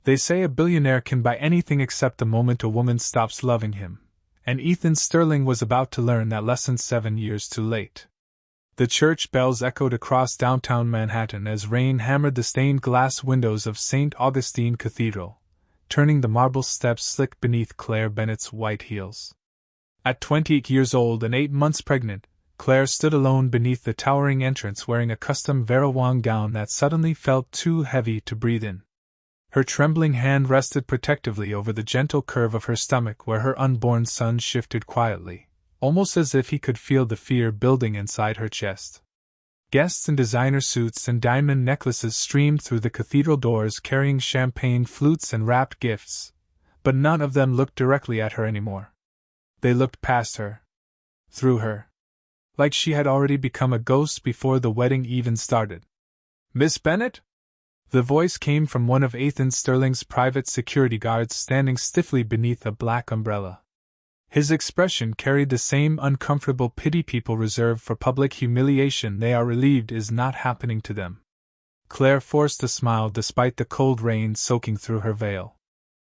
They say a billionaire can buy anything except the moment a woman stops loving him, and Ethan Sterling was about to learn that lesson 7 years too late. The church bells echoed across downtown Manhattan as rain hammered the stained glass windows of St. Augustine Cathedral, turning the marble steps slick beneath Claire Bennett's white heels. At 28 years old and 8 months pregnant, Claire stood alone beneath the towering entrance wearing a custom Vera Wang gown that suddenly felt too heavy to breathe in. Her trembling hand rested protectively over the gentle curve of her stomach where her unborn son shifted quietly, almost as if he could feel the fear building inside her chest. Guests in designer suits and diamond necklaces streamed through the cathedral doors carrying champagne flutes and wrapped gifts, but none of them looked directly at her anymore. They looked past her. Through her. Like she had already become a ghost before the wedding even started. "Miss Bennett?" The voice came from one of Ethan Sterling's private security guards standing stiffly beneath a black umbrella. His expression carried the same uncomfortable pity people reserve for public humiliation they are relieved is not happening to them. Claire forced a smile despite the cold rain soaking through her veil.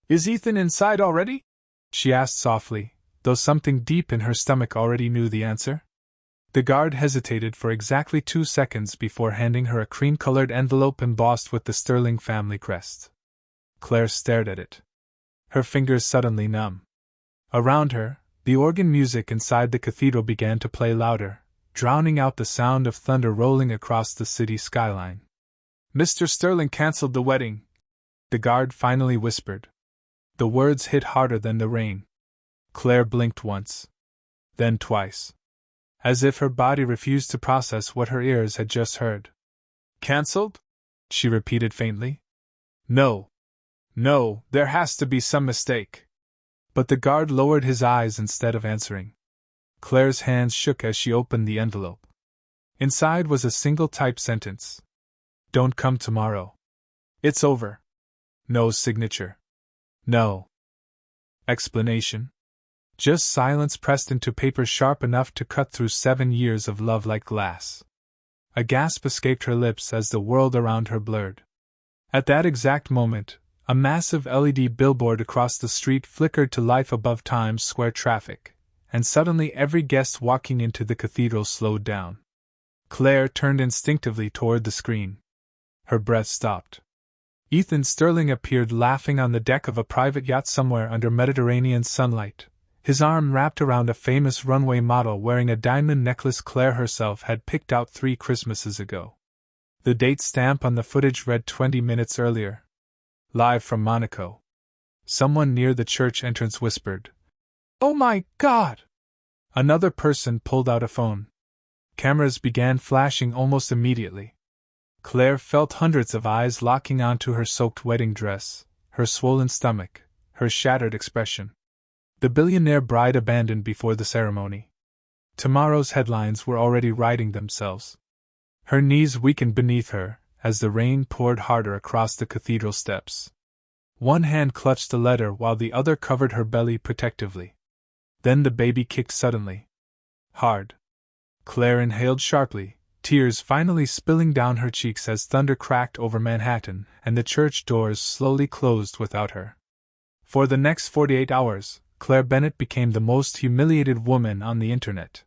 "Is Ethan inside already?" she asked softly, though something deep in her stomach already knew the answer. The guard hesitated for exactly 2 seconds before handing her a cream-colored envelope embossed with the Sterling family crest. Claire stared at it. Her fingers suddenly numb. Around her, the organ music inside the cathedral began to play louder, drowning out the sound of thunder rolling across the city skyline. "Mr. Sterling cancelled the wedding," the guard finally whispered. The words hit harder than the rain. Claire blinked once. Then twice. As if her body refused to process what her ears had just heard. "Cancelled?" she repeated faintly. "No. No, there has to be some mistake." But the guard lowered his eyes instead of answering. Claire's hands shook as she opened the envelope. Inside was a single typed sentence. "Don't come tomorrow. It's over." No signature. No explanation. Just silence pressed into paper sharp enough to cut through 7 years of love like glass. A gasp escaped her lips as the world around her blurred. At that exact moment, a massive LED billboard across the street flickered to life above Times Square traffic, and suddenly every guest walking into the cathedral slowed down. Claire turned instinctively toward the screen. Her breath stopped. Ethan Sterling appeared laughing on the deck of a private yacht somewhere under Mediterranean sunlight, his arm wrapped around a famous runway model wearing a diamond necklace Claire herself had picked out 3 Christmases ago. The date stamp on the footage read 20 minutes earlier. Live from Monaco. Someone near the church entrance whispered, "Oh my God!" Another person pulled out a phone. Cameras began flashing almost immediately. Claire felt hundreds of eyes locking onto her soaked wedding dress, her swollen stomach, her shattered expression. The billionaire bride abandoned before the ceremony. Tomorrow's headlines were already writing themselves. Her knees weakened beneath her as the rain poured harder across the cathedral steps. One hand clutched the letter while the other covered her belly protectively. Then the baby kicked suddenly. Hard. Claire inhaled sharply, tears finally spilling down her cheeks as thunder cracked over Manhattan and the church doors slowly closed without her. For the next 48 hours, Claire Bennett became the most humiliated woman on the internet.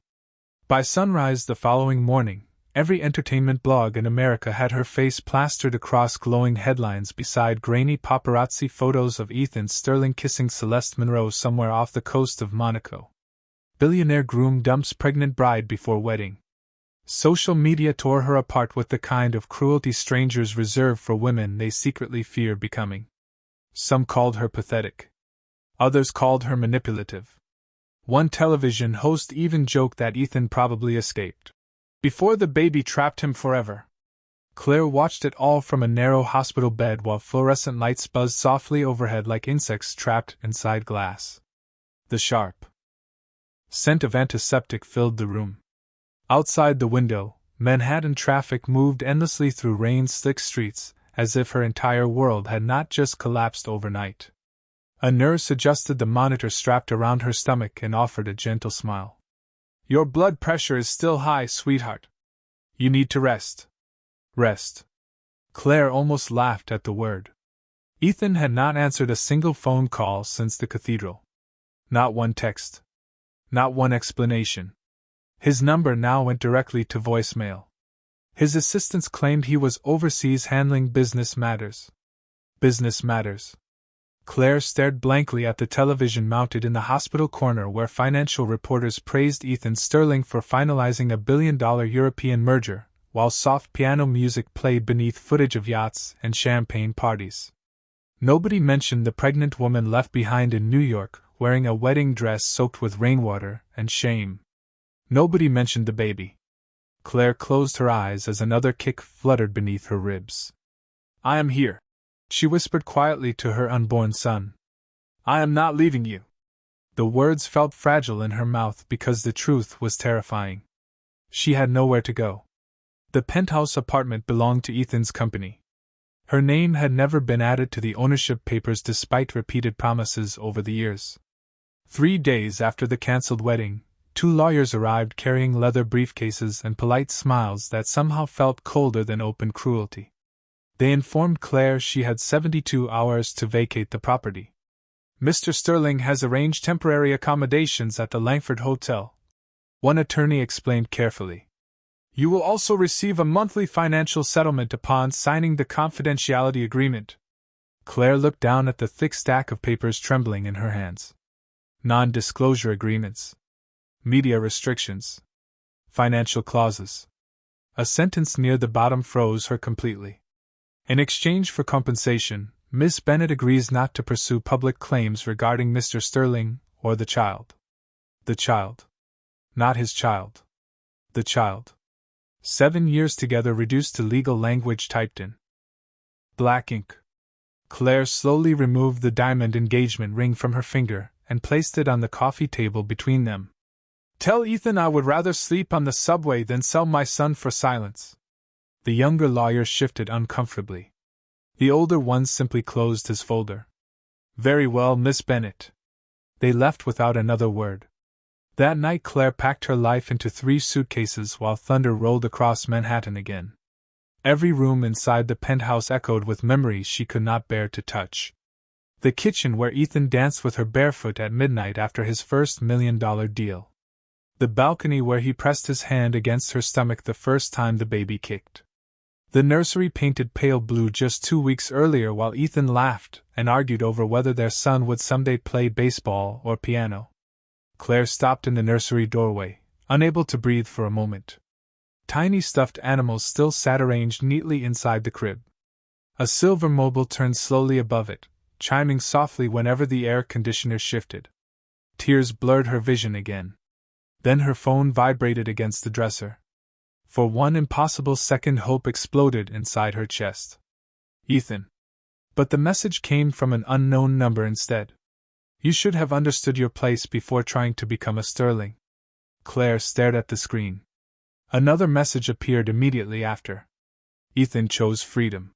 By sunrise the following morning, every entertainment blog in America had her face plastered across glowing headlines beside grainy paparazzi photos of Ethan Sterling kissing Celeste Monroe somewhere off the coast of Monaco. Billionaire groom dumps pregnant bride before wedding. Social media tore her apart with the kind of cruelty strangers reserve for women they secretly fear becoming. Some called her pathetic. Others called her manipulative. One television host even joked that Ethan probably escaped before the baby trapped him forever. Claire watched it all from a narrow hospital bed while fluorescent lights buzzed softly overhead like insects trapped inside glass. The sharp scent of antiseptic filled the room. Outside the window, Manhattan traffic moved endlessly through rain-slick streets, as if her entire world had not just collapsed overnight. A nurse adjusted the monitor strapped around her stomach and offered a gentle smile. "Your blood pressure is still high, sweetheart. You need to rest." Rest. Claire almost laughed at the word. Ethan had not answered a single phone call since the cathedral. Not one text. Not one explanation. His number now went directly to voicemail. His assistants claimed he was overseas handling business matters. Business matters. Claire stared blankly at the television mounted in the hospital corner where financial reporters praised Ethan Sterling for finalizing a billion-dollar European merger, while soft piano music played beneath footage of yachts and champagne parties. Nobody mentioned the pregnant woman left behind in New York, wearing a wedding dress soaked with rainwater and shame. Nobody mentioned the baby. Claire closed her eyes as another kick fluttered beneath her ribs. "I am here," she whispered quietly to her unborn son. "I am not leaving you." The words felt fragile in her mouth because the truth was terrifying. She had nowhere to go. The penthouse apartment belonged to Ethan's company. Her name had never been added to the ownership papers despite repeated promises over the years. 3 days after the cancelled wedding, 2 lawyers arrived carrying leather briefcases and polite smiles that somehow felt colder than open cruelty. They informed Claire she had 72 hours to vacate the property. "Mr. Sterling has arranged temporary accommodations at the Langford Hotel," one attorney explained carefully. "You will also receive a monthly financial settlement upon signing the confidentiality agreement." Claire looked down at the thick stack of papers trembling in her hands. Non-disclosure agreements. Media restrictions. Financial clauses. A sentence near the bottom froze her completely. In exchange for compensation, Miss Bennet agrees not to pursue public claims regarding Mr. Sterling or the child. The child. Not his child. The child. 7 years together reduced to legal language typed in black ink. Claire slowly removed the diamond engagement ring from her finger and placed it on the coffee table between them. "Tell Ethan I would rather sleep on the subway than sell my son for silence." The younger lawyer shifted uncomfortably. The older one simply closed his folder. "Very well, Miss Bennet." They left without another word. That night Claire packed her life into 3 suitcases while thunder rolled across Manhattan again. Every room inside the penthouse echoed with memories she could not bear to touch. The kitchen where Ethan danced with her barefoot at midnight after his first $1 million deal. The balcony where he pressed his hand against her stomach the first time the baby kicked. The nursery painted pale blue just 2 weeks earlier while Ethan laughed and argued over whether their son would someday play baseball or piano. Claire stopped in the nursery doorway, unable to breathe for a moment. Tiny stuffed animals still sat arranged neatly inside the crib. A silver mobile turned slowly above it, chiming softly whenever the air conditioner shifted. Tears blurred her vision again. Then her phone vibrated against the dresser. For one impossible second hope exploded inside her chest. "Ethan." But the message came from an unknown number instead. "You should have understood your place before trying to become a Sterling." Claire stared at the screen. Another message appeared immediately after. "Ethan chose freedom.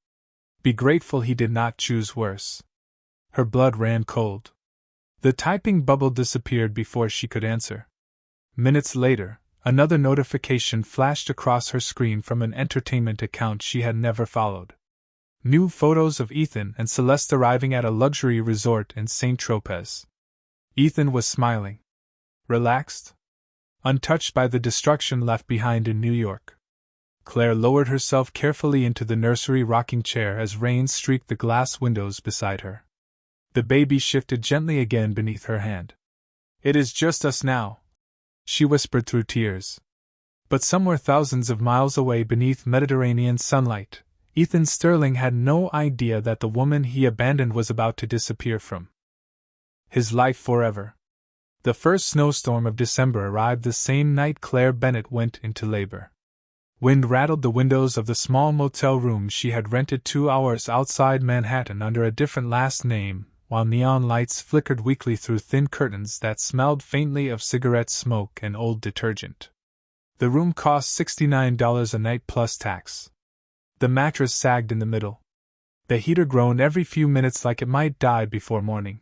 Be grateful he did not choose worse." Her blood ran cold. The typing bubble disappeared before she could answer. Minutes later, another notification flashed across her screen from an entertainment account she had never followed. New photos of Ethan and Celeste arriving at a luxury resort in St. Tropez. Ethan was smiling. Relaxed. Untouched by the destruction left behind in New York. Claire lowered herself carefully into the nursery rocking chair as rain streaked the glass windows beside her. The baby shifted gently again beneath her hand. "It is just us now," she whispered through tears. But somewhere thousands of miles away beneath Mediterranean sunlight, Ethan Sterling had no idea that the woman he abandoned was about to disappear from his life forever. The first snowstorm of December arrived the same night Claire Bennet went into labor. Wind rattled the windows of the small motel room she had rented 2 hours outside Manhattan under a different last name, while neon lights flickered weakly through thin curtains that smelled faintly of cigarette smoke and old detergent. The room cost $69 a night plus tax. The mattress sagged in the middle. The heater groaned every few minutes like it might die before morning.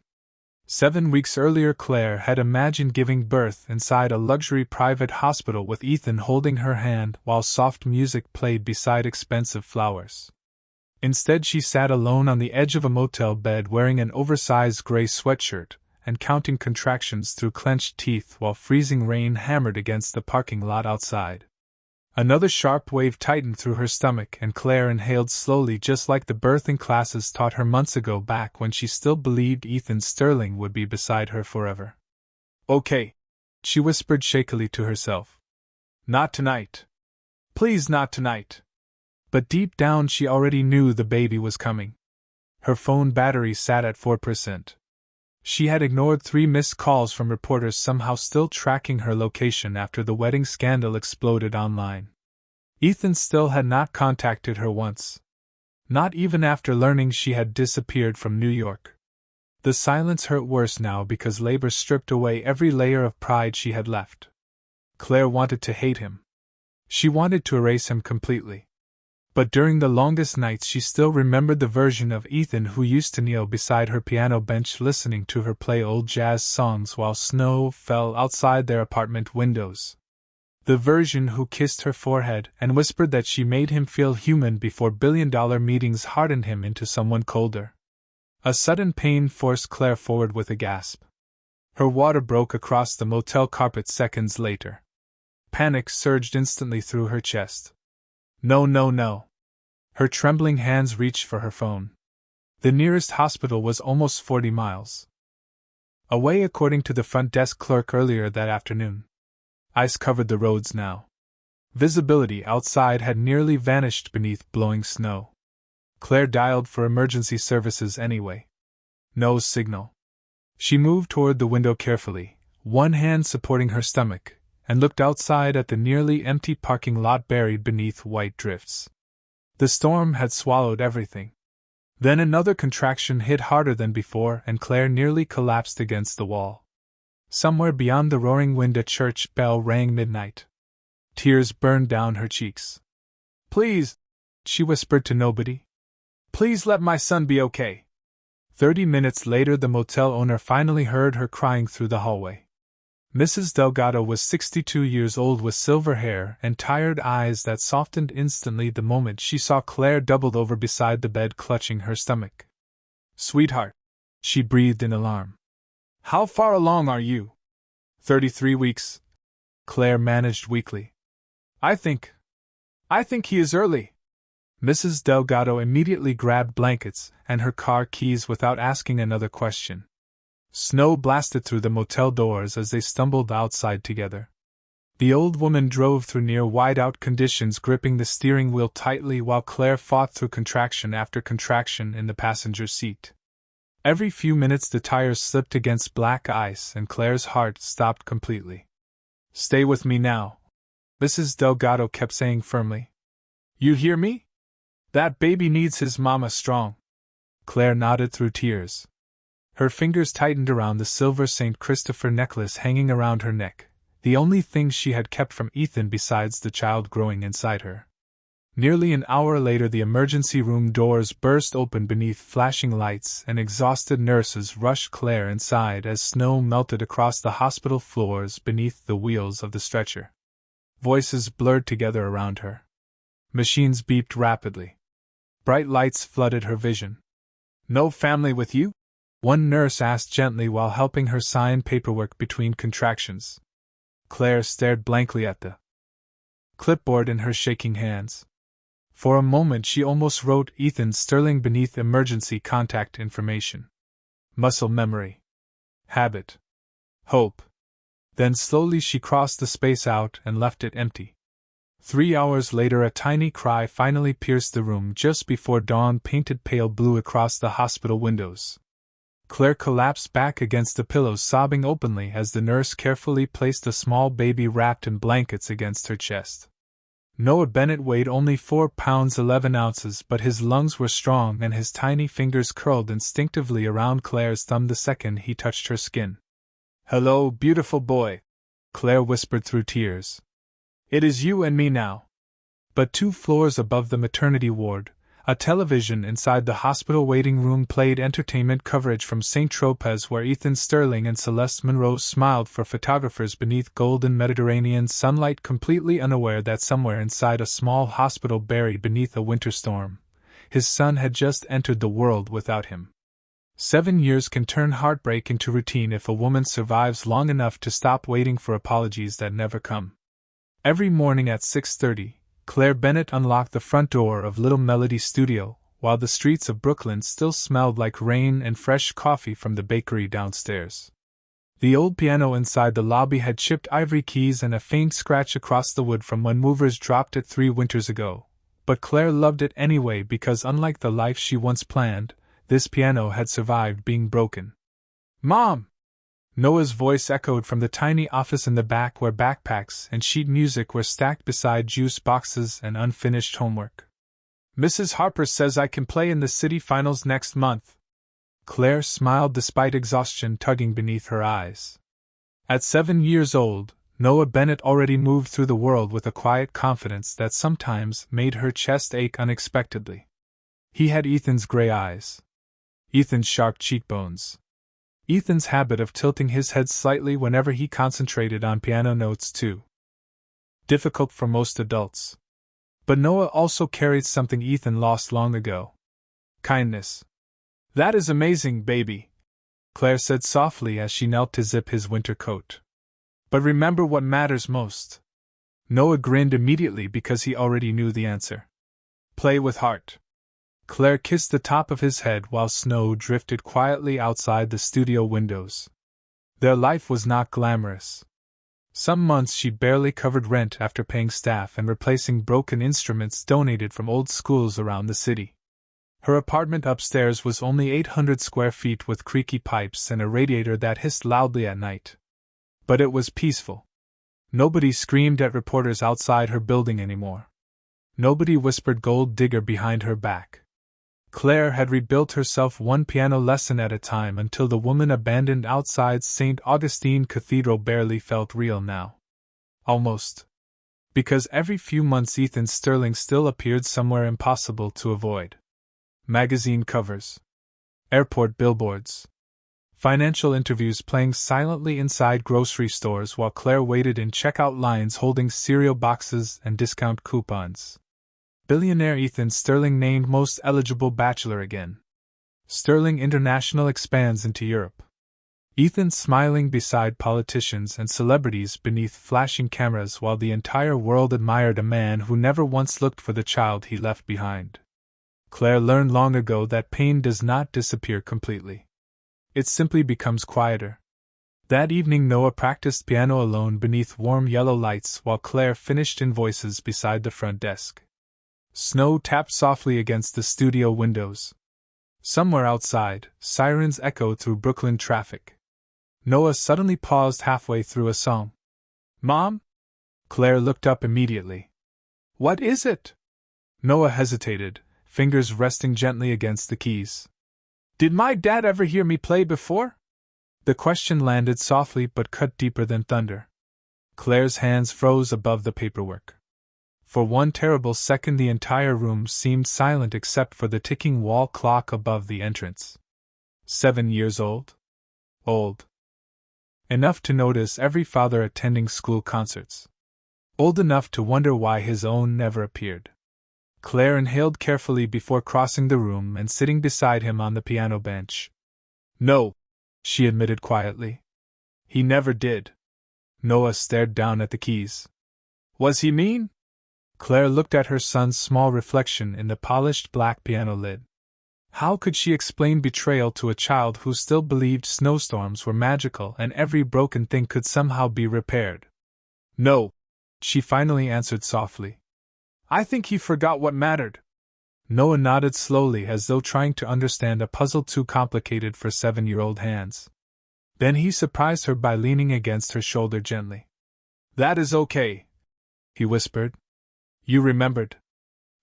7 weeks earlier Claire had imagined giving birth inside a luxury private hospital with Ethan holding her hand while soft music played beside expensive flowers. Instead, she sat alone on the edge of a motel bed wearing an oversized gray sweatshirt and counting contractions through clenched teeth while freezing rain hammered against the parking lot outside. Another sharp wave tightened through her stomach, and Claire inhaled slowly, just like the birthing classes taught her months ago, back when she still believed Ethan Sterling would be beside her forever. "Okay," she whispered shakily to herself. "Not tonight. Please, not tonight." But deep down she already knew the baby was coming. Her phone battery sat at 4%. She had ignored 3 missed calls from reporters somehow still tracking her location after the wedding scandal exploded online. Ethan still had not contacted her once. Not even after learning she had disappeared from New York. The silence hurt worse now because labor stripped away every layer of pride she had left. Claire wanted to hate him. She wanted to erase him completely. But during the longest nights she still remembered the version of Ethan who used to kneel beside her piano bench listening to her play old jazz songs while snow fell outside their apartment windows. The version who kissed her forehead and whispered that she made him feel human before billion-dollar meetings hardened him into someone colder. A sudden pain forced Claire forward with a gasp. Her water broke across the motel carpet seconds later. Panic surged instantly through her chest. No, no, no. Her trembling hands reached for her phone. The nearest hospital was almost 40 miles away, according to the front desk clerk earlier that afternoon. Ice covered the roads now. Visibility outside had nearly vanished beneath blowing snow. Claire dialed for emergency services anyway. No signal. She moved toward the window carefully, one hand supporting her stomach, and looked outside at the nearly empty parking lot buried beneath white drifts. The storm had swallowed everything. Then another contraction hit harder than before, and Claire nearly collapsed against the wall. Somewhere beyond the roaring wind a church bell rang midnight. Tears burned down her cheeks. "Please," she whispered to nobody. "Please let my son be okay." 30 minutes later the motel owner finally heard her crying through the hallway. Mrs. Delgado was 62 years old with silver hair and tired eyes that softened instantly the moment she saw Claire doubled over beside the bed clutching her stomach. "Sweetheart," she breathed in alarm. "How far along are you?" 33 weeks, Claire managed weakly. I think he is early." Mrs. Delgado immediately grabbed blankets and her car keys without asking another question. Snow blasted through the motel doors as they stumbled outside together. The old woman drove through near whiteout conditions, gripping the steering wheel tightly while Claire fought through contraction after contraction in the passenger seat. Every few minutes the tires slipped against black ice and Claire's heart stopped completely. "Stay with me now," Mrs. Delgado kept saying firmly. "You hear me? That baby needs his mama strong." Claire nodded through tears. Her fingers tightened around the silver St. Christopher necklace hanging around her neck, the only thing she had kept from Ethan besides the child growing inside her. Nearly an hour later the emergency room doors burst open beneath flashing lights and exhausted nurses rushed Claire inside as snow melted across the hospital floors beneath the wheels of the stretcher. Voices blurred together around her. Machines beeped rapidly. Bright lights flooded her vision. "No family with you?" one nurse asked gently while helping her sign paperwork between contractions. Claire stared blankly at the clipboard in her shaking hands. For a moment she almost wrote Ethan Sterling beneath emergency contact information. Muscle memory. Habit. Hope. Then slowly she crossed the space out and left it empty. 3 hours later a tiny cry finally pierced the room just before dawn, painted pale blue across the hospital windows. Claire collapsed back against the pillows, sobbing openly as the nurse carefully placed a small baby wrapped in blankets against her chest. Noah Bennett weighed only 4 pounds 11 ounces, but his lungs were strong and his tiny fingers curled instinctively around Claire's thumb the second he touched her skin. "Hello, beautiful boy," Claire whispered through tears. "It is you and me now." But 2 floors above the maternity ward, a television inside the hospital waiting room played entertainment coverage from St. Tropez, where Ethan Sterling and Celeste Monroe smiled for photographers beneath golden Mediterranean sunlight, completely unaware that somewhere inside a small hospital buried beneath a winter storm, His son had just entered the world without him. 7 years can turn heartbreak into routine if a woman survives long enough to stop waiting for apologies that never come. Every morning at 6:30, Claire Bennett unlocked the front door of Little Melody Studio, while the streets of Brooklyn still smelled like rain and fresh coffee from the bakery downstairs. The old piano inside the lobby had chipped ivory keys and a faint scratch across the wood from when movers dropped it 3 winters ago, but Claire loved it anyway because, unlike the life she once planned, this piano had survived being broken. "Mom!" Noah's voice echoed from the tiny office in the back where backpacks and sheet music were stacked beside juice boxes and unfinished homework. "Mrs. Harper says I can play in the city finals next month." Claire smiled despite exhaustion tugging beneath her eyes. At 7 years old, Noah Bennett already moved through the world with a quiet confidence that sometimes made her chest ache unexpectedly. He had Ethan's gray eyes, Ethan's sharp cheekbones, Ethan's habit of tilting his head slightly whenever he concentrated on piano notes too. Difficult for most adults. But Noah also carried something Ethan lost long ago. Kindness. "That is amazing, baby," Claire said softly as she knelt to zip his winter coat. "But remember what matters most." Noah grinned immediately because he already knew the answer. "Play with heart." Claire kissed the top of his head while snow drifted quietly outside the studio windows. Their life was not glamorous. Some months she barely covered rent after paying staff and replacing broken instruments donated from old schools around the city. Her apartment upstairs was only 800 square feet with creaky pipes and a radiator that hissed loudly at night. But it was peaceful. Nobody screamed at reporters outside her building anymore. Nobody whispered "gold digger" behind her back. Claire had rebuilt herself one piano lesson at a time until the woman abandoned outside St. Augustine Cathedral barely felt real now. Almost. Because every few months Ethan Sterling still appeared somewhere impossible to avoid. Magazine covers. Airport billboards. Financial interviews playing silently inside grocery stores while Claire waited in checkout lines holding cereal boxes and discount coupons. Billionaire Ethan Sterling named most eligible bachelor again. Sterling International expands into Europe. Ethan smiling beside politicians and celebrities beneath flashing cameras while the entire world admired a man who never once looked for the child he left behind. Claire learned long ago that pain does not disappear completely. It simply becomes quieter. That evening Noah practiced piano alone beneath warm yellow lights while Claire finished invoices beside the front desk. Snow tapped softly against the studio windows. Somewhere outside, sirens echoed through Brooklyn traffic. Noah suddenly paused halfway through a song. "Mom?" Claire looked up immediately. "What is it?" Noah hesitated, fingers resting gently against the keys. "Did my dad ever hear me play before?" The question landed softly but cut deeper than thunder. Claire's hands froze above the paperwork. For one terrible second the entire room seemed silent except for the ticking wall clock above the entrance. 7 years old? Old. Enough to notice every father attending school concerts. Old enough to wonder why his own never appeared. Claire inhaled carefully before crossing the room and sitting beside him on the piano bench. "No," she admitted quietly. "He never did." Noah stared down at the keys. "Was he mean?" Claire looked at her son's small reflection in the polished black piano lid. How could she explain betrayal to a child who still believed snowstorms were magical and every broken thing could somehow be repaired? "No," she finally answered softly. "I think he forgot what mattered." Noah nodded slowly as though trying to understand a puzzle too complicated for 7-year-old hands. Then he surprised her by leaning against her shoulder gently. "That is okay," he whispered. "You remembered."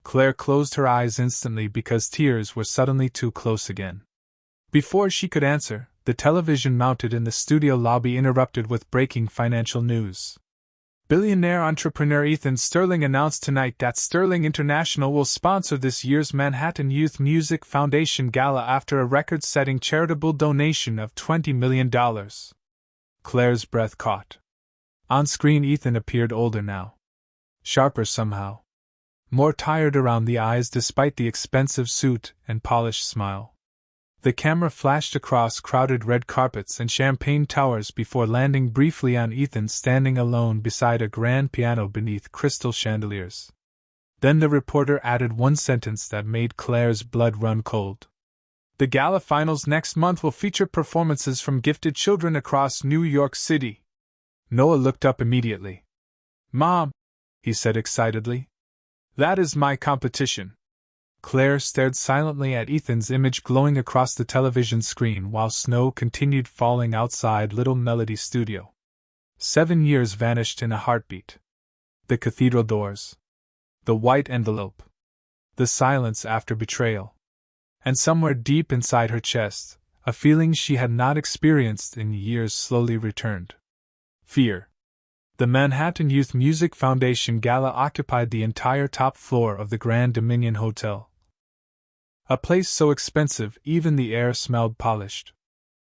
Claire closed her eyes instantly because tears were suddenly too close again. Before she could answer, the television mounted in the studio lobby interrupted with breaking financial news. Billionaire entrepreneur Ethan Sterling announced tonight that Sterling International will sponsor this year's Manhattan Youth Music Foundation Gala after a record-setting charitable donation of $20 million. Claire's breath caught. On screen Ethan appeared older now. Sharper somehow. more tired around the eyes despite the expensive suit and polished smile. The camera flashed across crowded red carpets and champagne towers before landing briefly on Ethan standing alone beside a grand piano beneath crystal chandeliers. Then the reporter added one sentence that made Claire's blood run cold. The gala finals next month will feature performances from gifted children across New York City. Noah looked up immediately. Mom, he said excitedly. That is my competition. Claire stared silently at Ethan's image glowing across the television screen while snow continued falling outside Little Melody Studio. 7 years vanished in a heartbeat. The cathedral doors. The white envelope. The silence after betrayal. And somewhere deep inside her chest, a feeling she had not experienced in years slowly returned. Fear. The Manhattan Youth Music Foundation Gala occupied the entire top floor of the Grand Dominion Hotel. A place so expensive even the air smelled polished.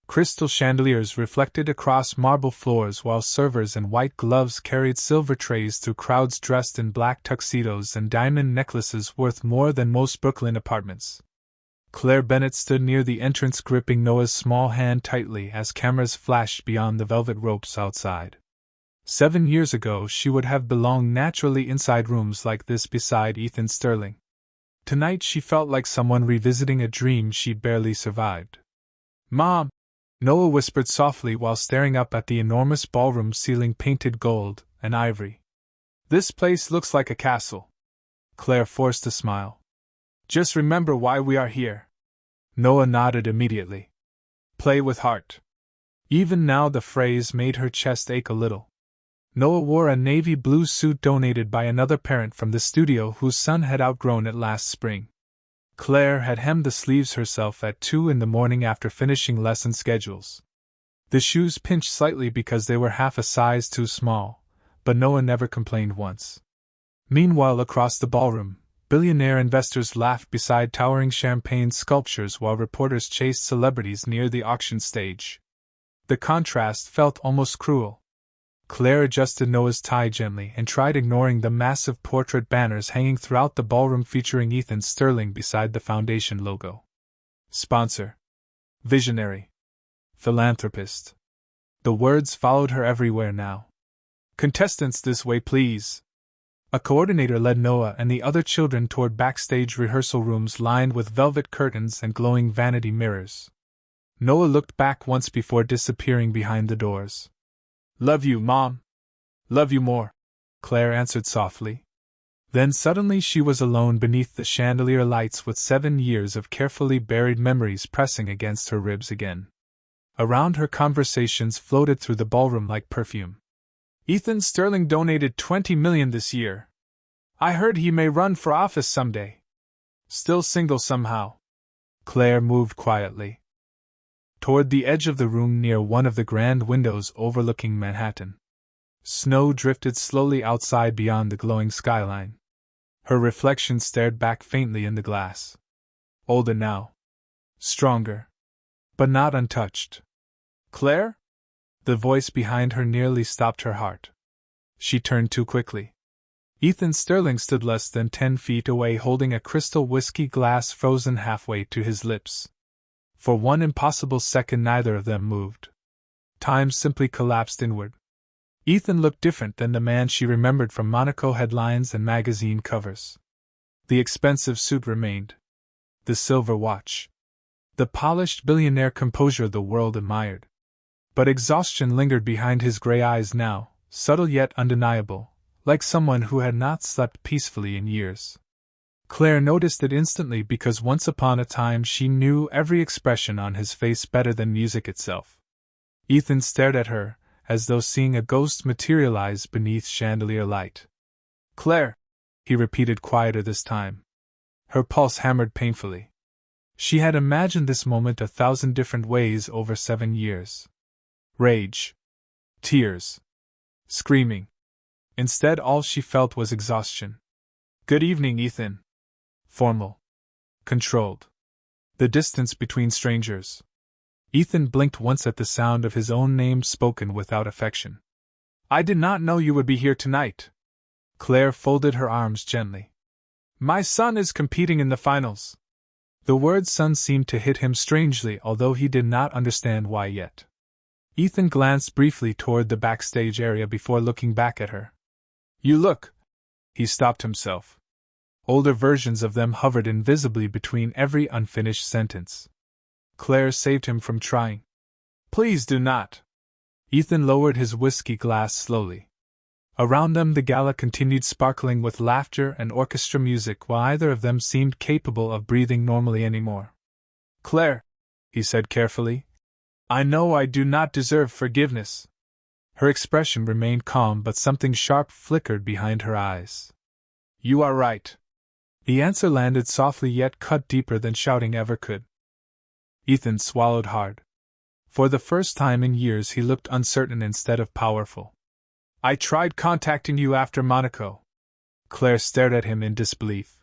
Crystal chandeliers reflected across marble floors while servers in white gloves carried silver trays through crowds dressed in black tuxedos and diamond necklaces worth more than most Brooklyn apartments. Claire Bennett stood near the entrance gripping Noah's small hand tightly as cameras flashed beyond the velvet ropes outside. 7 years ago she would have belonged naturally inside rooms like this beside Ethan Sterling. Tonight she felt like someone revisiting a dream she'd barely survived. Mom, Noah whispered softly while staring up at the enormous ballroom ceiling painted gold and ivory. This place looks like a castle. Claire forced a smile. Just remember why we are here. Noah nodded immediately. Play with heart. Even now the phrase made her chest ache a little. Noah wore a navy blue suit donated by another parent from the studio whose son had outgrown it last spring. Claire had hemmed the sleeves herself at 2 in the morning after finishing lesson schedules. The shoes pinched slightly because they were half a size too small, but Noah never complained once. Meanwhile, across the ballroom, billionaire investors laughed beside towering champagne sculptures while reporters chased celebrities near the auction stage. The contrast felt almost cruel. Claire adjusted Noah's tie gently and tried ignoring the massive portrait banners hanging throughout the ballroom featuring Ethan Sterling beside the foundation logo. Sponsor. Visionary. Philanthropist. The words followed her everywhere now. Contestants this way, please. A coordinator led Noah and the other children toward backstage rehearsal rooms lined with velvet curtains and glowing vanity mirrors. Noah looked back once before disappearing behind the doors. Love you, Mom. Love you more, Claire answered softly. Then suddenly she was alone beneath the chandelier lights with 7 years of carefully buried memories pressing against her ribs again. Around her conversations floated through the ballroom like perfume. Ethan Sterling donated $20 million this year. I heard he may run for office someday. Still single somehow. Claire moved quietly toward the edge of the room near one of the grand windows overlooking Manhattan. Snow drifted slowly outside beyond the glowing skyline. Her reflection stared back faintly in the glass. Older now. Stronger. But not untouched. Claire? The voice behind her nearly stopped her heart. She turned too quickly. Ethan Sterling stood less than 10 feet away holding a crystal whiskey glass frozen halfway to his lips. For one impossible second neither of them moved. Time simply collapsed inward. Ethan looked different than the man she remembered from Monaco headlines and magazine covers. The expensive suit remained. The silver watch. The polished billionaire composure the world admired. But exhaustion lingered behind his gray eyes now, subtle yet undeniable, like someone who had not slept peacefully in years. Claire noticed it instantly because once upon a time she knew every expression on his face better than music itself. Ethan stared at her, as though seeing a ghost materialize beneath chandelier light. Claire, he repeated quieter this time. Her pulse hammered painfully. She had imagined this moment 1,000 different ways over 7 years. Rage. Tears. Screaming. Instead, all she felt was exhaustion. Good evening, Ethan. Formal. Controlled. The distance between strangers. Ethan blinked once at the sound of his own name spoken without affection. I did not know you would be here tonight. Claire folded her arms gently. My son is competing in the finals. The word son seemed to hit him strangely, although he did not understand why yet. Ethan glanced briefly toward the backstage area before looking back at her. You look. He stopped himself. Older versions of them hovered invisibly between every unfinished sentence. Claire saved him from trying. Please do not. Ethan lowered his whiskey glass slowly. Around them the gala continued, sparkling with laughter and orchestra music, while either of them seemed capable of breathing normally anymore. Claire, he said carefully, I know I do not deserve forgiveness. Her expression remained calm, but something sharp flickered behind her eyes. You are right. The answer landed softly yet cut deeper than shouting ever could. Ethan swallowed hard. For the first time in years he looked uncertain instead of powerful. I tried contacting you after Monaco. Claire stared at him in disbelief.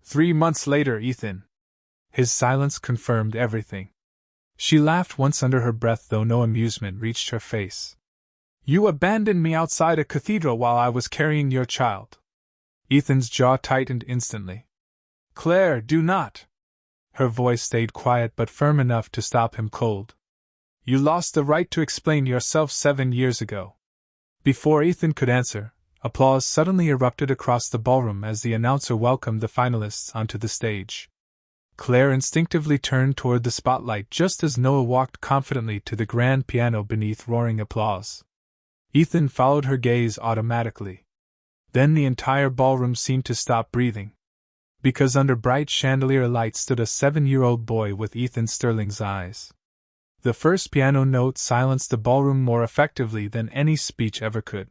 3 months later, Ethan. His silence confirmed everything. She laughed once under her breath, though no amusement reached her face. You abandoned me outside a cathedral while I was carrying your child. Ethan's jaw tightened instantly. Claire, do not. Her voice stayed quiet but firm enough to stop him cold. You lost the right to explain yourself 7 years ago. Before Ethan could answer, applause suddenly erupted across the ballroom as the announcer welcomed the finalists onto the stage. Claire instinctively turned toward the spotlight just as Noah walked confidently to the grand piano beneath roaring applause. Ethan followed her gaze automatically. Then the entire ballroom seemed to stop breathing. Because under bright chandelier light stood a 7-year-old boy with Ethan Sterling's eyes. The first piano note silenced the ballroom more effectively than any speech ever could.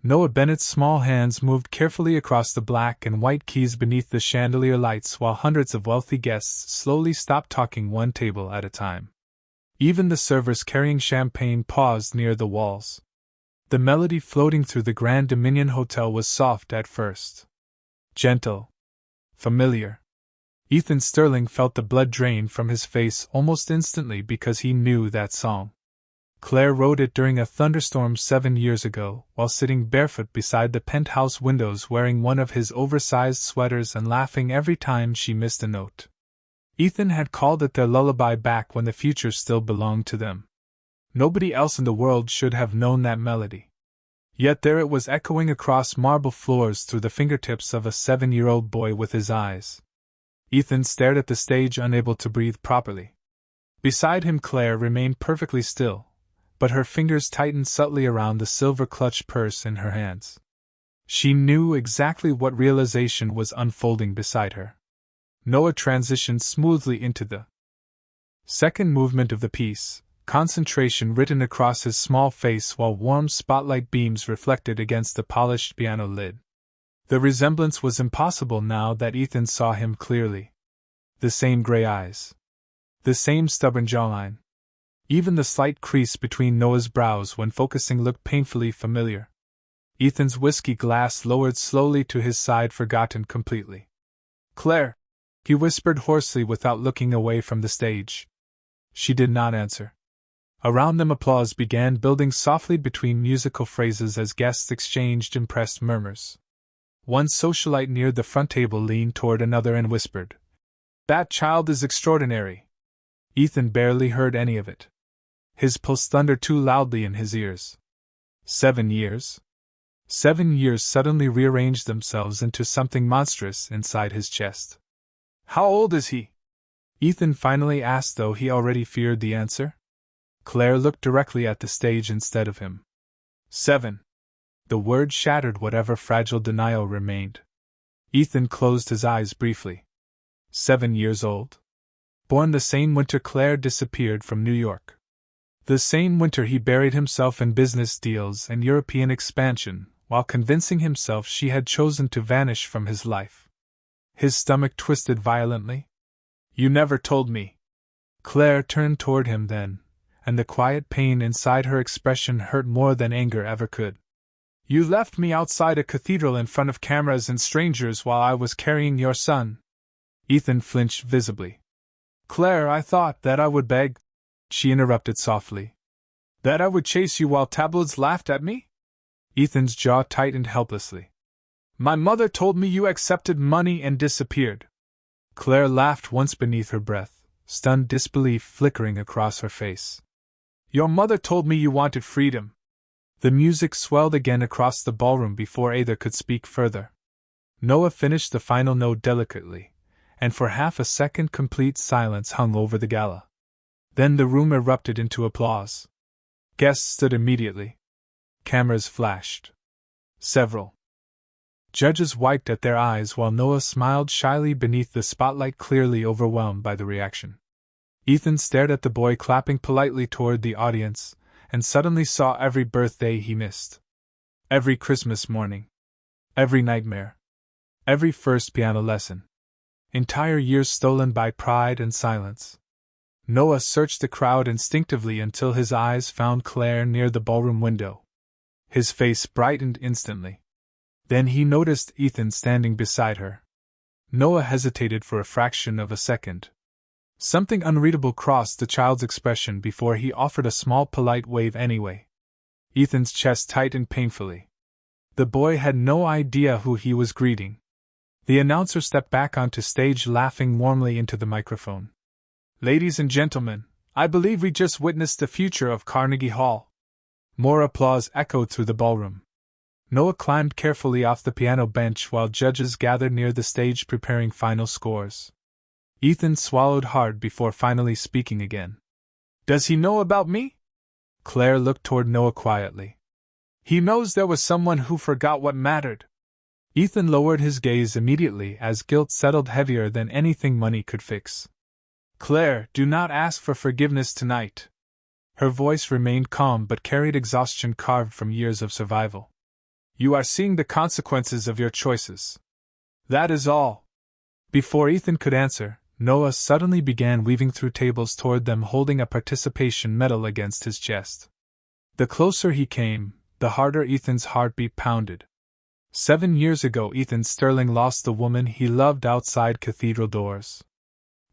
Noah Bennett's small hands moved carefully across the black and white keys beneath the chandelier lights while hundreds of wealthy guests slowly stopped talking, one table at a time. Even the servers carrying champagne paused near the walls. The melody floating through the Grand Dominion Hotel was soft at first. Gentle. Familiar. Ethan Sterling felt the blood drain from his face almost instantly because he knew that song. Claire wrote it during a thunderstorm 7 years ago, while sitting barefoot beside the penthouse windows wearing one of his oversized sweaters and laughing every time she missed a note. Ethan had called it their lullaby back when the future still belonged to them. Nobody else in the world should have known that melody. Yet there it was, echoing across marble floors through the fingertips of a 7-year-old boy with his eyes. Ethan stared at the stage, unable to breathe properly. Beside him Claire remained perfectly still, but her fingers tightened subtly around the silver-clutched purse in her hands. She knew exactly what realization was unfolding beside her. Noah transitioned smoothly into the second movement of the piece, concentration written across his small face while warm spotlight beams reflected against the polished piano lid. The resemblance was impossible now that Ethan saw him clearly. The same gray eyes. The same stubborn jawline. Even the slight crease between Noah's brows when focusing looked painfully familiar. Ethan's whiskey glass lowered slowly to his side, forgotten completely. Claire, he whispered hoarsely without looking away from the stage. She did not answer. Around them applause began building softly between musical phrases as guests exchanged impressed murmurs. One socialite near the front table leaned toward another and whispered, "That child is extraordinary." Ethan barely heard any of it. His pulse thundered too loudly in his ears. 7 years? 7 years suddenly rearranged themselves into something monstrous inside his chest. How old is he? Ethan finally asked, though he already feared the answer. Claire looked directly at the stage instead of him. 7. The word shattered whatever fragile denial remained. Ethan closed his eyes briefly. 7 years old? Born the same winter Claire disappeared from New York. The same winter he buried himself in business deals and European expansion, while convincing himself she had chosen to vanish from his life. His stomach twisted violently. You never told me. Claire turned toward him then, and the quiet pain inside her expression hurt more than anger ever could. You left me outside a cathedral in front of cameras and strangers while I was carrying your son. Ethan flinched visibly. Claire, I thought that I would beg, she interrupted softly. That I would chase you while tabloids laughed at me? Ethan's jaw tightened helplessly. My mother told me you accepted money and disappeared. Claire laughed once beneath her breath, stunned disbelief flickering across her face. Your mother told me you wanted freedom. The music swelled again across the ballroom before either could speak further. Noah finished the final note delicately, and for half a second complete silence hung over the gala. Then the room erupted into applause. Guests stood immediately. Cameras flashed. Several judges wiped at their eyes while Noah smiled shyly beneath the spotlight, clearly overwhelmed by the reaction. Ethan stared at the boy clapping politely toward the audience, and suddenly saw every birthday he missed. Every Christmas morning. Every nightmare. Every first piano lesson. Entire years stolen by pride and silence. Noah searched the crowd instinctively until his eyes found Claire near the ballroom window. His face brightened instantly. Then he noticed Ethan standing beside her. Noah hesitated for a fraction of a second. Something unreadable crossed the child's expression before he offered a small polite wave anyway. Ethan's chest tightened painfully. The boy had no idea who he was greeting. The announcer stepped back onto stage, laughing warmly into the microphone. Ladies and gentlemen, I believe we just witnessed the future of Carnegie Hall. More applause echoed through the ballroom. Noah climbed carefully off the piano bench while judges gathered near the stage preparing final scores. Ethan swallowed hard before finally speaking again. Does he know about me? Claire looked toward Noah quietly. He knows there was someone who forgot what mattered. Ethan lowered his gaze immediately as guilt settled heavier than anything money could fix. Claire, do not ask for forgiveness tonight. Her voice remained calm but carried exhaustion carved from years of survival. You are seeing the consequences of your choices. That is all. Before Ethan could answer, Noah suddenly began weaving through tables toward them, holding a participation medal against his chest. The closer he came, the harder Ethan's heartbeat pounded. 7 years ago, Ethan Sterling lost the woman he loved outside cathedral doors.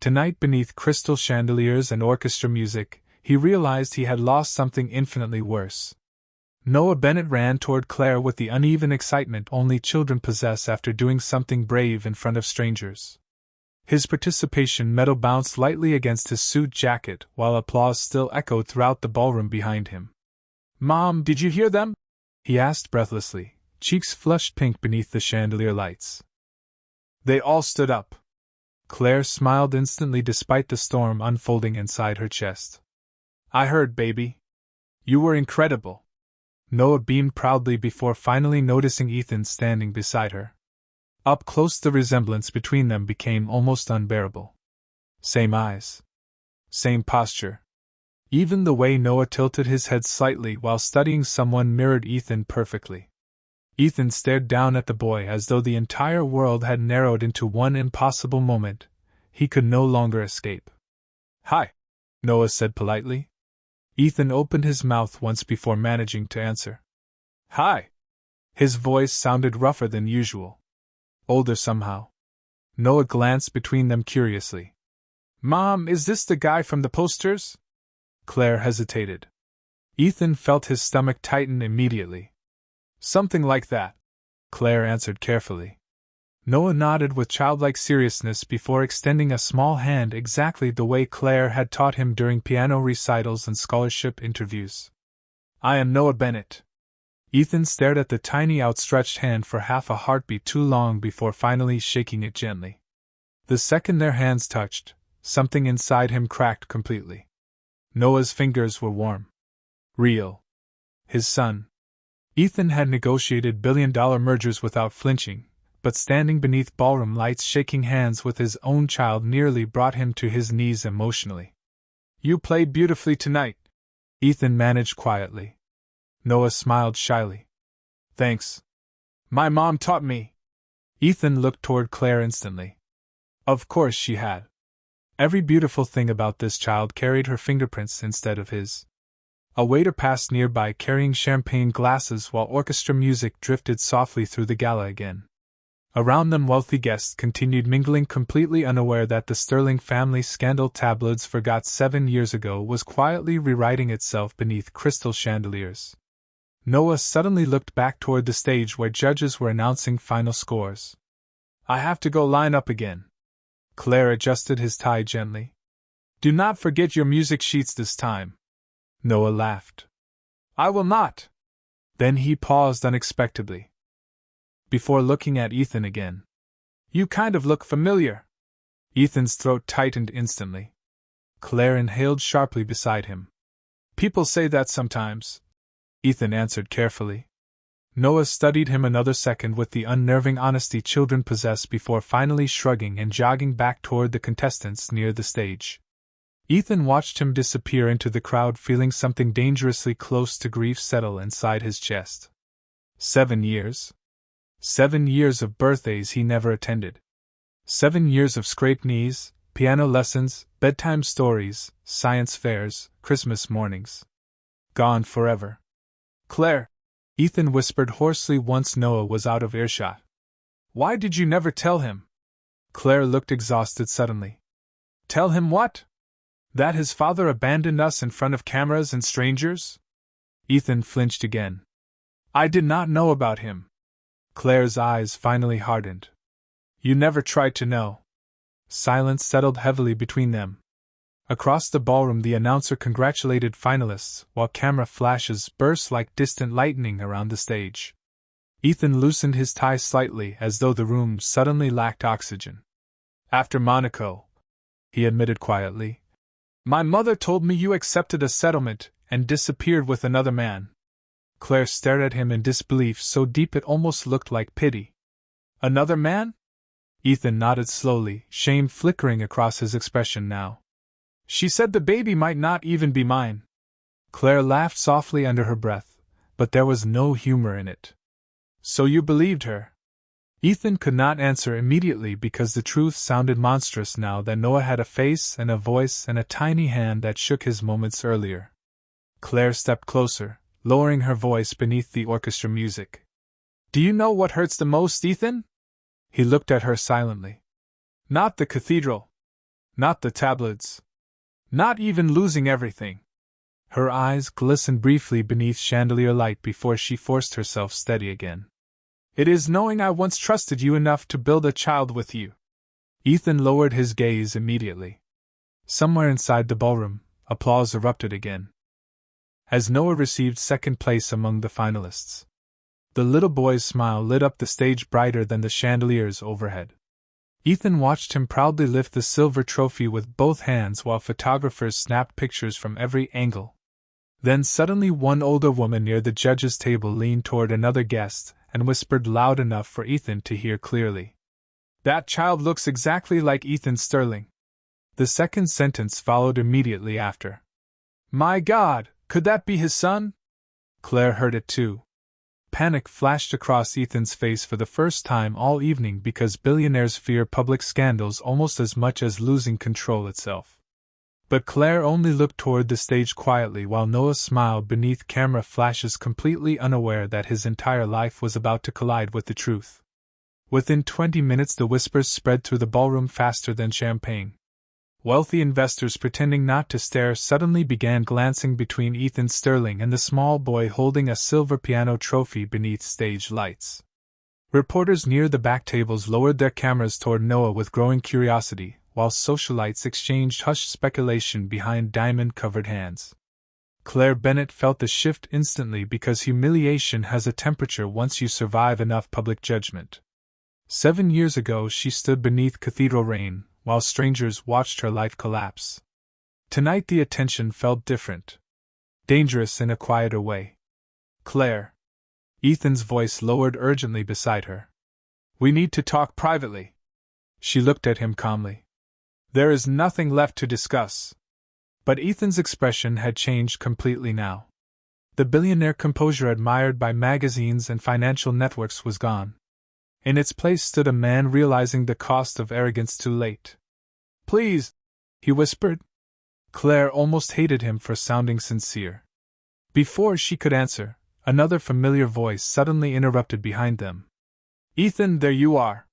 Tonight, beneath crystal chandeliers and orchestra music, he realized he had lost something infinitely worse. Noah Bennett ran toward Claire with the uneven excitement only children possess after doing something brave in front of strangers. His participation medal bounced lightly against his suit jacket while applause still echoed throughout the ballroom behind him. Mom, did you hear them? He asked breathlessly, cheeks flushed pink beneath the chandelier lights. They all stood up. Claire smiled instantly despite the storm unfolding inside her chest. I heard, baby. You were incredible. Noah beamed proudly before finally noticing Ethan standing beside her. Up close, the resemblance between them became almost unbearable. Same eyes. Same posture. Even the way Noah tilted his head slightly while studying someone mirrored Ethan perfectly. Ethan stared down at the boy as though the entire world had narrowed into one impossible moment. He could no longer escape. Hi, Noah said politely. Ethan opened his mouth once before managing to answer. Hi. His voice sounded rougher than usual. Older somehow. Noah glanced between them curiously. Mom, is this the guy from the posters? Claire hesitated. Ethan felt his stomach tighten immediately. Something like that, Claire answered carefully. Noah nodded with childlike seriousness before extending a small hand exactly the way Claire had taught him during piano recitals and scholarship interviews. I am Noah Bennett. Ethan stared at the tiny outstretched hand for half a heartbeat too long before finally shaking it gently. The second their hands touched, something inside him cracked completely. Noah's fingers were warm. Real. His son. Ethan had negotiated billion-dollar mergers without flinching, but standing beneath ballroom lights shaking hands with his own child nearly brought him to his knees emotionally. You played beautifully tonight, Ethan managed quietly. Noah smiled shyly. Thanks. My mom taught me. Ethan looked toward Claire instantly. Of course she had. Every beautiful thing about this child carried her fingerprints instead of his. A waiter passed nearby carrying champagne glasses while orchestra music drifted softly through the gala again. Around them, wealthy guests continued mingling, completely unaware that the Sterling family scandal tabloids forgot 7 years ago was quietly rewriting itself beneath crystal chandeliers. Noah suddenly looked back toward the stage where judges were announcing final scores. I have to go line up again. Claire adjusted his tie gently. Do not forget your music sheets this time. Noah laughed. I will not. Then he paused unexpectedly. Before looking at Ethan again. You kind of look familiar. Ethan's throat tightened instantly. Claire inhaled sharply beside him. People say that sometimes, Ethan answered carefully. Noah studied him another second with the unnerving honesty children possess before finally shrugging and jogging back toward the contestants near the stage. Ethan watched him disappear into the crowd, feeling something dangerously close to grief settle inside his chest. 7 years. 7 years of birthdays he never attended. 7 years of scraped knees, piano lessons, bedtime stories, science fairs, Christmas mornings. Gone forever. Claire, Ethan whispered hoarsely once Noah was out of earshot. Why did you never tell him? Claire looked exhausted suddenly. Tell him what? That his father abandoned us in front of cameras and strangers? Ethan flinched again. I did not know about him. Claire's eyes finally hardened. You never tried to know. Silence settled heavily between them. Across the ballroom the announcer congratulated finalists, while camera flashes burst like distant lightning around the stage. Ethan loosened his tie slightly as though the room suddenly lacked oxygen. After Monaco, he admitted quietly, my mother told me you accepted a settlement and disappeared with another man. Claire stared at him in disbelief so deep it almost looked like pity. Another man? Ethan nodded slowly, shame flickering across his expression now. She said the baby might not even be mine. Claire laughed softly under her breath, but there was no humor in it. So you believed her? Ethan could not answer immediately because the truth sounded monstrous now that Noah had a face and a voice and a tiny hand that shook his moments earlier. Claire stepped closer, lowering her voice beneath the orchestra music. Do you know what hurts the most, Ethan? He looked at her silently. Not the cathedral. Not the tabloids. Not even losing everything. Her eyes glistened briefly beneath chandelier light before she forced herself steady again. It is knowing I once trusted you enough to build a child with you. Ethan lowered his gaze immediately. Somewhere inside the ballroom, applause erupted again. As Noah received second place among the finalists. The little boy's smile lit up the stage brighter than the chandeliers overhead. Ethan watched him proudly lift the silver trophy with both hands while photographers snapped pictures from every angle. Then suddenly one older woman near the judges' table leaned toward another guest and whispered loud enough for Ethan to hear clearly. That child looks exactly like Ethan Sterling. The second sentence followed immediately after. My God, could that be his son? Claire heard it too. Panic flashed across Ethan's face for the first time all evening because billionaires fear public scandals almost as much as losing control itself. But Claire only looked toward the stage quietly while Noah smiled beneath camera flashes, completely unaware that his entire life was about to collide with the truth. Within 20 minutes the whispers spread through the ballroom faster than champagne. Wealthy investors pretending not to stare suddenly began glancing between Ethan Sterling and the small boy holding a silver piano trophy beneath stage lights. Reporters near the back tables lowered their cameras toward Noah with growing curiosity, while socialites exchanged hushed speculation behind diamond-covered hands. Claire Bennett felt the shift instantly because humiliation has a temperature once you survive enough public judgment. 7 years ago she stood beneath cathedral rain, while strangers watched her life collapse. Tonight the attention felt different. Dangerous in a quieter way. Claire. Ethan's voice lowered urgently beside her. We need to talk privately. She looked at him calmly. There is nothing left to discuss. But Ethan's expression had changed completely now. The billionaire composure admired by magazines and financial networks was gone. In its place stood a man realizing the cost of arrogance too late. Please, he whispered. Claire almost hated him for sounding sincere. Before she could answer, another familiar voice suddenly interrupted behind them. Ethan, there you are.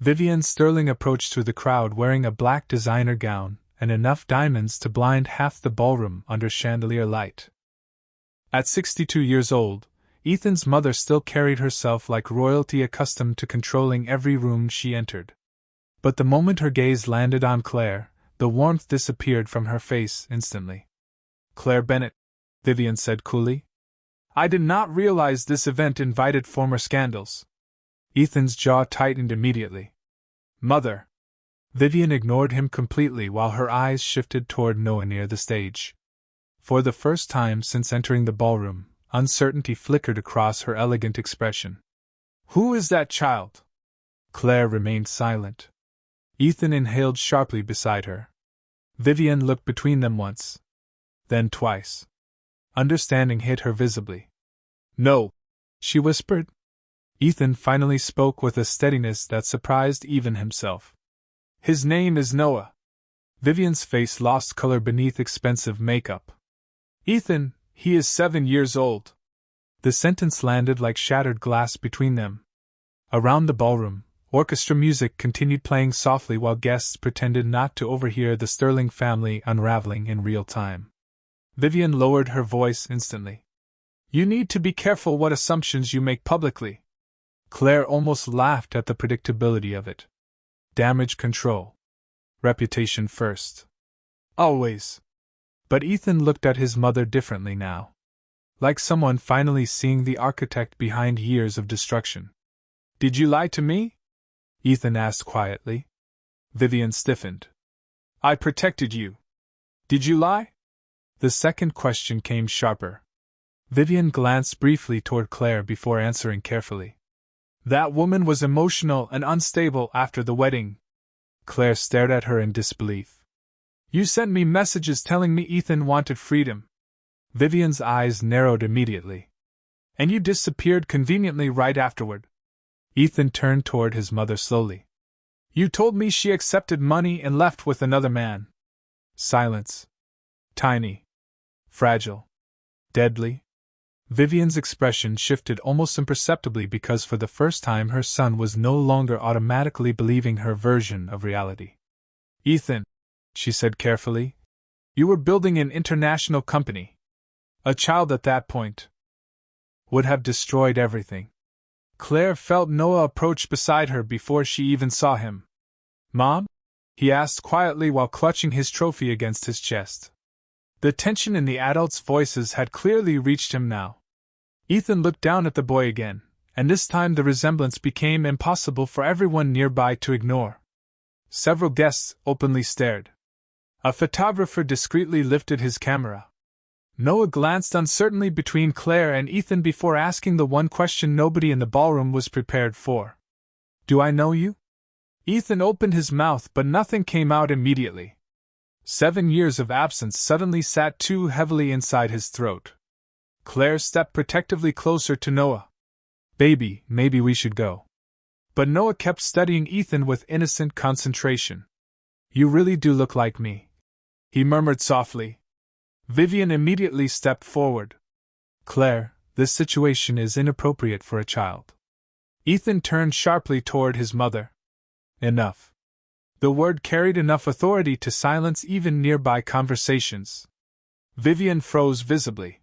Vivian Sterling approached through the crowd wearing a black designer gown and enough diamonds to blind half the ballroom under chandelier light. At 62 years old, Ethan's mother still carried herself like royalty, accustomed to controlling every room she entered. But the moment her gaze landed on Claire, the warmth disappeared from her face instantly. "Claire Bennett," Vivian said coolly. "I did not realize this event invited former scandals." Ethan's jaw tightened immediately. "Mother." Vivian ignored him completely while her eyes shifted toward Noah near the stage. For the first time since entering the ballroom, uncertainty flickered across her elegant expression. "Who is that child?" Claire remained silent. Ethan inhaled sharply beside her. Vivian looked between them once. Then twice. Understanding hit her visibly. "No," she whispered. Ethan finally spoke with a steadiness that surprised even himself. "His name is Noah." Vivian's face lost color beneath expensive makeup. "Ethan, he is 7 years old." The sentence landed like shattered glass between them. Around the ballroom, orchestra music continued playing softly while guests pretended not to overhear the Sterling family unraveling in real time. Vivian lowered her voice instantly. "You need to be careful what assumptions you make publicly." Claire almost laughed at the predictability of it. Damage control. Reputation first. Always. But Ethan looked at his mother differently now. Like someone finally seeing the architect behind years of destruction. "Did you lie to me?" Ethan asked quietly. Vivian stiffened. "I protected you. Did you lie?" The second question came sharper. Vivian glanced briefly toward Claire before answering carefully. "That woman was emotional and unstable after the wedding." Claire stared at her in disbelief. "You sent me messages telling me Ethan wanted freedom." Vivian's eyes narrowed immediately. "And you disappeared conveniently right afterward." Ethan turned toward his mother slowly. "You told me she accepted money and left with another man." Silence. Tiny. Fragile. Deadly. Vivian's expression shifted almost imperceptibly because for the first time her son was no longer automatically believing her version of reality. "Ethan," she said carefully, "you were building an international company. A child at that point would have destroyed everything." Claire felt Noah approach beside her before she even saw him. "Mom?" he asked quietly while clutching his trophy against his chest. The tension in the adults' voices had clearly reached him now. Ethan looked down at the boy again, and this time the resemblance became impossible for everyone nearby to ignore. Several guests openly stared. A photographer discreetly lifted his camera. Noah glanced uncertainly between Claire and Ethan before asking the one question nobody in the ballroom was prepared for. "Do I know you?" Ethan opened his mouth, but nothing came out immediately. 7 years of absence suddenly sat too heavily inside his throat. Claire stepped protectively closer to Noah. "Baby, maybe we should go." But Noah kept studying Ethan with innocent concentration. "You really do look like me," he murmured softly. Vivian immediately stepped forward. "Claire, this situation is inappropriate for a child." Ethan turned sharply toward his mother. "Enough." The word carried enough authority to silence even nearby conversations. Vivian froze visibly.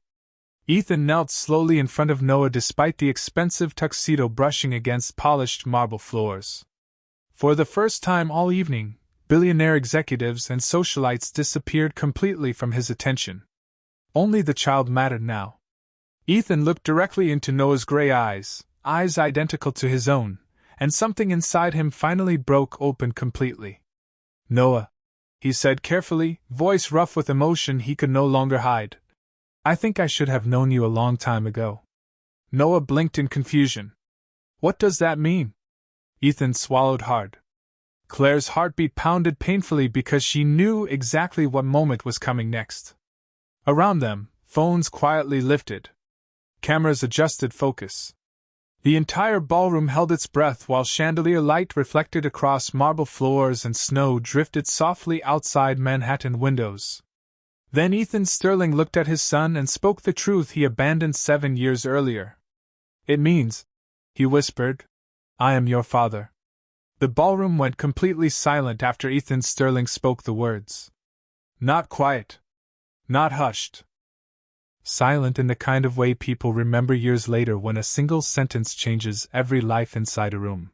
Ethan knelt slowly in front of Noah despite the expensive tuxedo brushing against polished marble floors. For the first time all evening, billionaire executives and socialites disappeared completely from his attention. Only the child mattered now. Ethan looked directly into Noah's gray eyes, eyes identical to his own, and something inside him finally broke open completely. "Noah," he said carefully, voice rough with emotion he could no longer hide. "I think I should have known you a long time ago." Noah blinked in confusion. "What does that mean?" Ethan swallowed hard. Claire's heartbeat pounded painfully because she knew exactly what moment was coming next. Around them, phones quietly lifted. Cameras adjusted focus. The entire ballroom held its breath while chandelier light reflected across marble floors and snow drifted softly outside Manhattan windows. Then Ethan Sterling looked at his son and spoke the truth he abandoned 7 years earlier. "It means," he whispered, "I am your father." The ballroom went completely silent after Ethan Sterling spoke the words. Not quiet. Not hushed. silent in the kind of way people remember years later when a single sentence changes every life inside a room.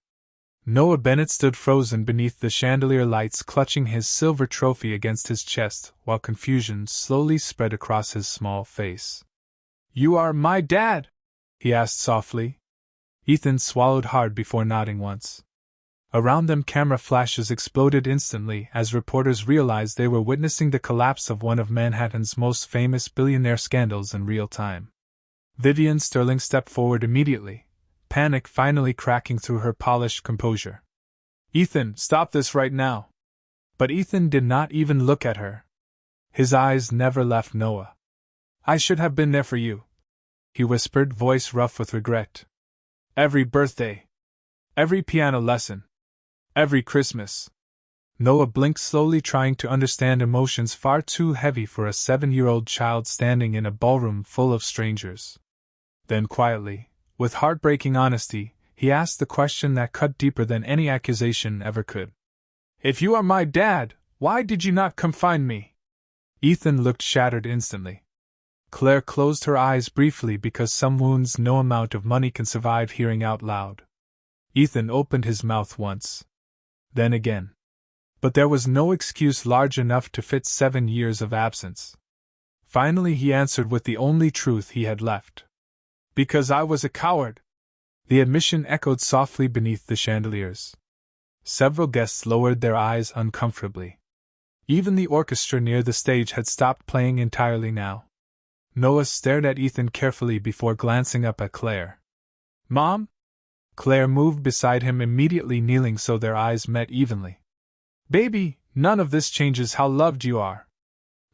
Noah Bennett stood frozen beneath the chandelier lights, clutching his silver trophy against his chest, while confusion slowly spread across his small face. "You are my dad?" he asked softly. Ethan swallowed hard before nodding once. Around them, camera flashes exploded instantly as reporters realized they were witnessing the collapse of one of Manhattan's most famous billionaire scandals in real time. Vivian Sterling stepped forward immediately, panic finally cracking through her polished composure. "Ethan, stop this right now!" But Ethan did not even look at her. His eyes never left Noah. "I should have been there for you," he whispered, voice rough with regret. "Every birthday. Every piano lesson. Every Christmas." Noah blinked slowly, trying to understand emotions far too heavy for a 7-year-old child standing in a ballroom full of strangers. Then quietly, with heartbreaking honesty, he asked the question that cut deeper than any accusation ever could. "If you are my dad, why did you not come find me?" Ethan looked shattered instantly. Claire closed her eyes briefly because some wounds no amount of money can survive hearing out loud. Ethan opened his mouth once. Then again. But there was no excuse large enough to fit 7 years of absence. Finally he answered with the only truth he had left. "Because I was a coward." The admission echoed softly beneath the chandeliers. Several guests lowered their eyes uncomfortably. Even the orchestra near the stage had stopped playing entirely now. Noah stared at Ethan carefully before glancing up at Claire. "Mom?" Claire moved beside him, immediately kneeling so their eyes met evenly. "Baby, none of this changes how loved you are."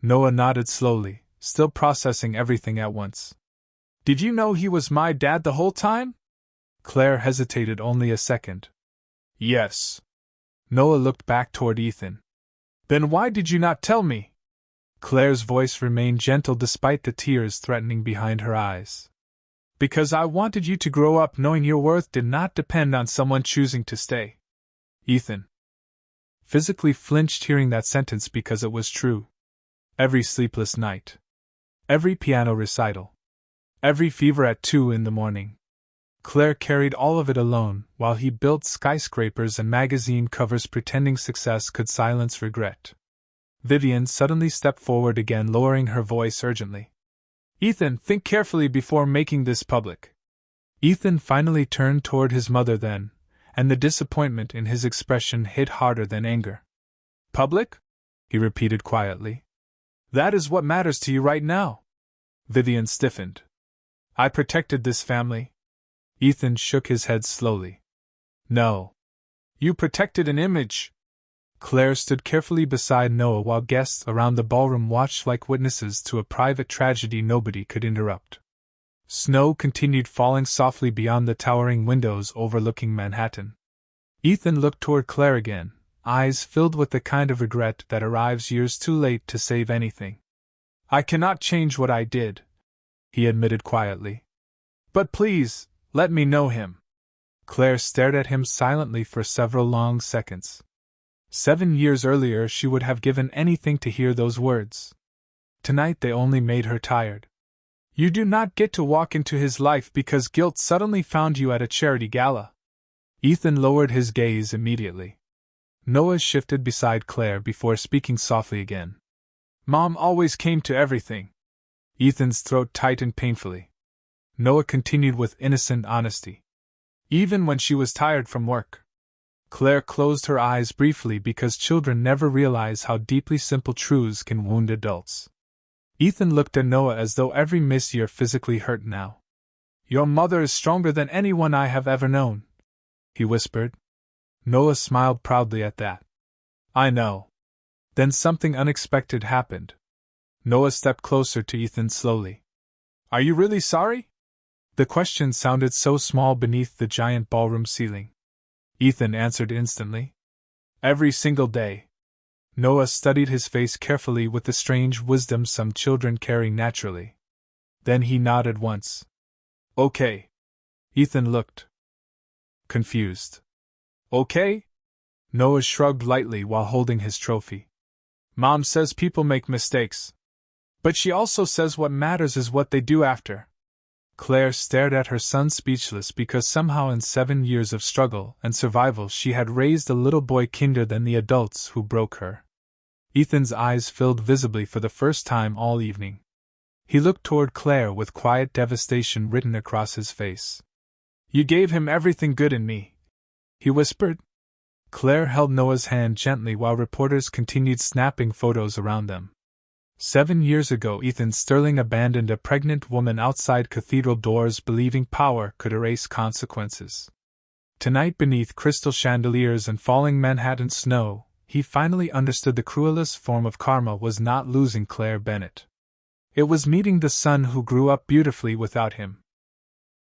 Noah nodded slowly, still processing everything at once. "Did you know he was my dad the whole time?" Claire hesitated only a second. "Yes." Noah looked back toward Ethan. "Then why did you not tell me?" Claire's voice remained gentle despite the tears threatening behind her eyes. "Because I wanted you to grow up knowing your worth did not depend on someone choosing to stay." Ethan physically flinched hearing that sentence because it was true. Every sleepless night. Every piano recital. Every fever at 2 in the morning. Claire carried all of it alone, while he built skyscrapers and magazine covers pretending success could silence regret. Vivian suddenly stepped forward again, lowering her voice urgently. "Ethan, think carefully before making this public." Ethan finally turned toward his mother then, and the disappointment in his expression hit harder than anger. "Public?" he repeated quietly. "That is what matters to you right now." Vivian stiffened. "I protected this family." Ethan shook his head slowly. "No. You protected an image." Claire stood carefully beside Noah while guests around the ballroom watched like witnesses to a private tragedy nobody could interrupt. Snow continued falling softly beyond the towering windows overlooking Manhattan. Ethan looked toward Claire again, eyes filled with the kind of regret that arrives years too late to save anything. "I cannot change what I did," he admitted quietly. "But please, let me know him." Claire stared at him silently for several long seconds. 7 years earlier she would have given anything to hear those words. Tonight they only made her tired. "You do not get to walk into his life because guilt suddenly found you at a charity gala." Ethan lowered his gaze immediately. Noah shifted beside Claire before speaking softly again. "Mom always came to everything." Ethan's throat tightened painfully. Noah continued with innocent honesty. "Even when she was tired from work." Claire closed her eyes briefly because children never realize how deeply simple truths can wound adults. Ethan looked at Noah as though every misyear physically hurt now. "Your mother is stronger than anyone I have ever known," he whispered. Noah smiled proudly at that. "I know." Then something unexpected happened. Noah stepped closer to Ethan slowly. "Are you really sorry?" The question sounded so small beneath the giant ballroom ceiling. Ethan answered instantly. "Every single day." Noah studied his face carefully with the strange wisdom some children carry naturally. Then he nodded once. "Okay." Ethan looked confused. "Okay?" Noah shrugged lightly while holding his trophy. "Mom says people make mistakes." But she also says what matters is what they do after. Claire stared at her son speechless because somehow in 7 years of struggle and survival she had raised a little boy kinder than the adults who broke her. Ethan's eyes filled visibly for the first time all evening. He looked toward Claire with quiet devastation written across his face. "You gave him everything good in me," he whispered. Claire held Noah's hand gently while reporters continued snapping photos around them. 7 years ago, Ethan Sterling abandoned a pregnant woman outside cathedral doors believing power could erase consequences. Tonight, beneath crystal chandeliers and falling Manhattan snow, he finally understood the cruelest form of karma was not losing Claire Bennett. It was meeting the son who grew up beautifully without him.